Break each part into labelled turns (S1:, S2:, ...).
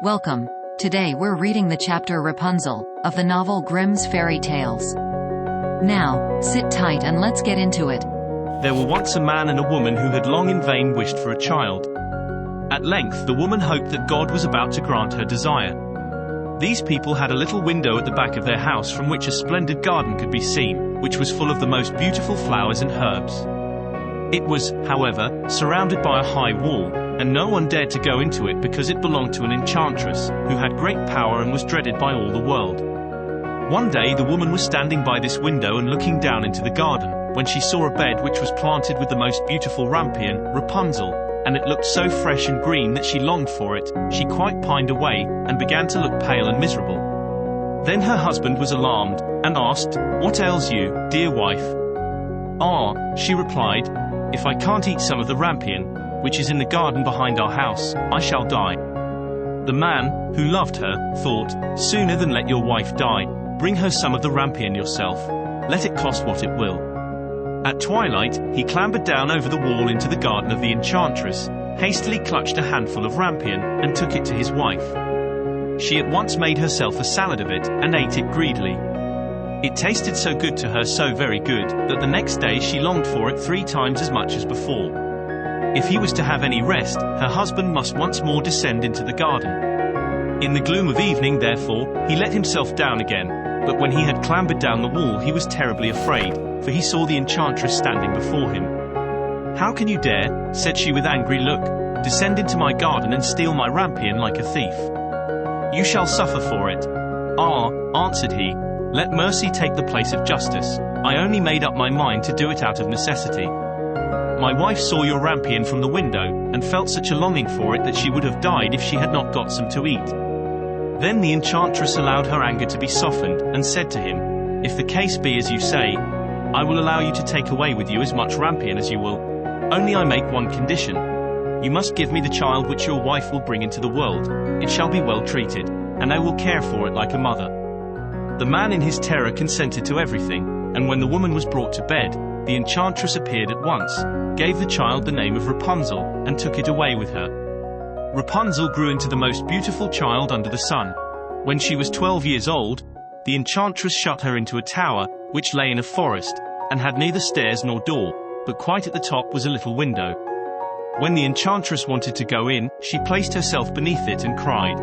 S1: Welcome. Today we're reading the chapter Rapunzel, of the novel Grimm's Fairy Tales. Now, sit tight and let's get into it.
S2: There were once a man and a woman who had long in vain wished for a child. At length the woman hoped that God was about to grant her desire. These people had a little window at the back of their house from which a splendid garden could be seen, which was full of the most beautiful flowers and herbs. It was, however, surrounded by a high wall, and no one dared to go into it because it belonged to an enchantress, who had great power and was dreaded by all the world. One day the woman was standing by this window and looking down into the garden, when she saw a bed which was planted with the most beautiful rampion, Rapunzel, and it looked so fresh and green that she longed for it. She quite pined away, and began to look pale and miserable. Then her husband was alarmed, and asked, "What ails you, dear wife?" "Ah," she replied, "if I can't eat some of the rampion, which is in the garden behind our house, I shall die." The man, who loved her, thought, "Sooner than let your wife die, bring her some of the rampion yourself. Let it cost what it will." At twilight, he clambered down over the wall into the garden of the enchantress, hastily clutched a handful of rampion, and took it to his wife. She at once made herself a salad of it, and ate it greedily. It tasted so good to her, so very good, that the next day she longed for it 3 times as much as before. If he was to have any rest, her husband must once more descend into the garden. In the gloom of evening, therefore, he let himself down again, but when he had clambered down the wall he was terribly afraid, for he saw the enchantress standing before him. "How can you dare," said she with angry look, "descend into my garden and steal my rampion like a thief? You shall suffer for it." "Ah," answered he, "let mercy take the place of justice. I only made up my mind to do it out of necessity. My wife saw your rampion from the window, and felt such a longing for it that she would have died if she had not got some to eat." Then the enchantress allowed her anger to be softened, and said to him, "If the case be as you say, I will allow you to take away with you as much rampion as you will. Only I make one condition. You must give me the child which your wife will bring into the world. It shall be well treated, and I will care for it like a mother." The man in his terror consented to everything, and when the woman was brought to bed, the enchantress appeared at once, gave the child the name of Rapunzel, and took it away with her. Rapunzel grew into the most beautiful child under the sun. When she was 12 years old, the enchantress shut her into a tower, which lay in a forest, and had neither stairs nor door, but quite at the top was a little window. When the enchantress wanted to go in, she placed herself beneath it and cried.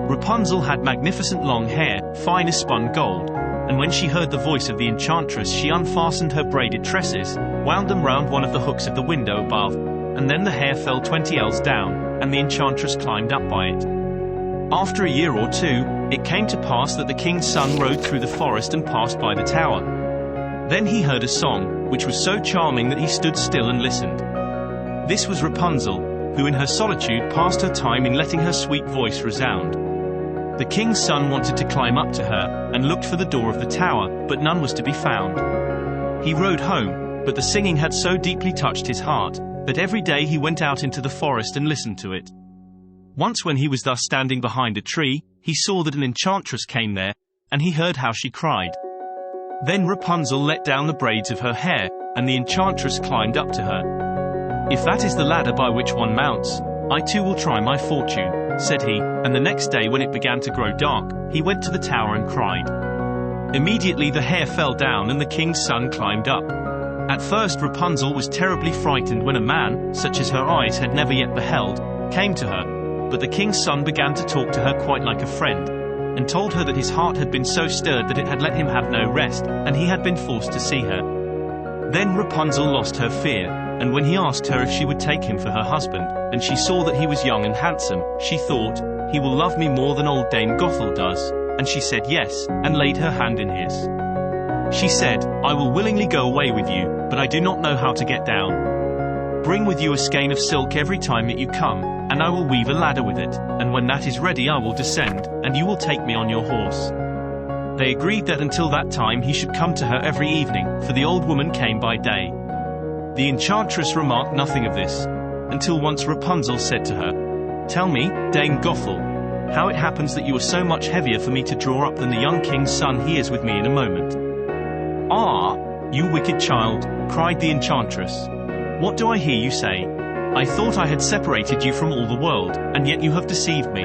S2: Rapunzel had magnificent long hair, fine as spun gold, and when she heard the voice of the enchantress she unfastened her braided tresses, wound them round one of the hooks of the window above, and then the hair fell 20 ells down, and the enchantress climbed up by it. After a year or 2, it came to pass that the king's son rode through the forest and passed by the tower. Then he heard a song, which was so charming that he stood still and listened. This was Rapunzel, who in her solitude passed her time in letting her sweet voice resound. The king's son wanted to climb up to her, and looked for the door of the tower, but none was to be found. He rode home, but the singing had so deeply touched his heart, that every day he went out into the forest and listened to it. Once when he was thus standing behind a tree, he saw that an enchantress came there, and he heard how she cried. Then Rapunzel let down the braids of her hair, and the enchantress climbed up to her. "If that is the ladder by which one mounts, I too will try my fortune," said he, and the next day when it began to grow dark, he went to the tower and cried. Immediately the hair fell down and the king's son climbed up. At first Rapunzel was terribly frightened when a man, such as her eyes had never yet beheld, came to her, but the king's son began to talk to her quite like a friend, and told her that his heart had been so stirred that it had let him have no rest, and he had been forced to see her. Then Rapunzel lost her fear, and when he asked her if she would take him for her husband, and she saw that he was young and handsome, she thought, "He will love me more than old Dame Gothel does," and she said yes, and laid her hand in his. She said, "I will willingly go away with you, but I do not know how to get down. Bring with you a skein of silk every time that you come, and I will weave a ladder with it, and when that is ready I will descend, and you will take me on your horse." They agreed that until that time he should come to her every evening, for the old woman came by day. The enchantress remarked nothing of this, until once Rapunzel said to her, "Tell me, Dame Gothel, how it happens that you are so much heavier for me to draw up than the young king's son. He is with me in a moment." "Ah, you wicked child," cried the enchantress. "What do I hear you say? I thought I had separated you from all the world, and yet you have deceived me.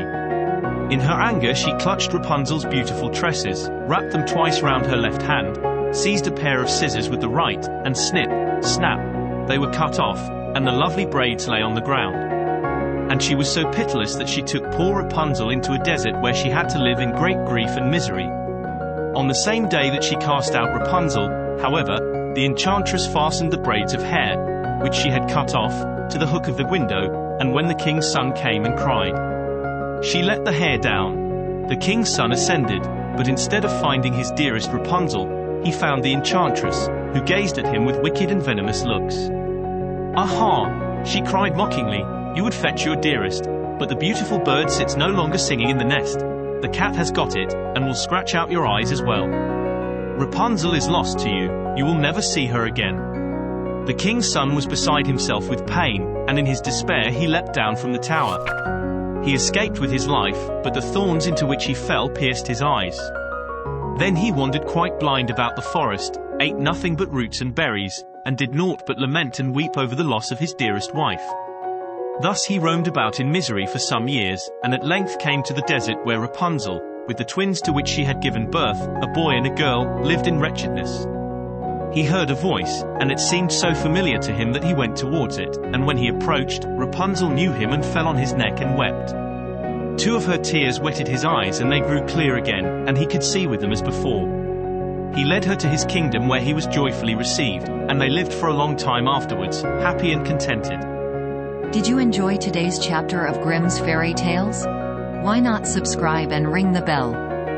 S2: In her anger, she clutched Rapunzel's beautiful tresses, wrapped them twice round her left hand, seized a pair of scissors with the right, and snip, snap, they were cut off, and the lovely braids lay on the ground. And she was so pitiless that she took poor Rapunzel into a desert where she had to live in great grief and misery. On the same day that she cast out Rapunzel, however, the enchantress fastened the braids of hair, which she had cut off, to the hook of the window, and when the king's son came and cried, she let the hair down. The king's son ascended, but instead of finding his dearest Rapunzel, he found the enchantress, who gazed at him with wicked and venomous looks. "Aha!" she cried mockingly, "you would fetch your dearest, but the beautiful bird sits no longer singing in the nest. The cat has got it, and will scratch out your eyes as well. Rapunzel is lost to you, you will never see her again." The king's son was beside himself with pain, and in his despair he leapt down from the tower. He escaped with his life, but the thorns into which he fell pierced his eyes. Then he wandered quite blind about the forest, ate nothing but roots and berries, and did naught but lament and weep over the loss of his dearest wife. Thus he roamed about in misery for some years, and at length came to the desert where Rapunzel, with the twins to which she had given birth, a boy and a girl, lived in wretchedness. He heard a voice, and it seemed so familiar to him that he went towards it, and when he approached, Rapunzel knew him and fell on his neck and wept. 2 of her tears wetted his eyes and they grew clear again, and he could see with them as before. He led her to his kingdom where he was joyfully received, and they lived for a long time afterwards, happy and contented.
S1: Did you enjoy today's chapter of Grimm's Fairy Tales? Why not subscribe and ring the bell?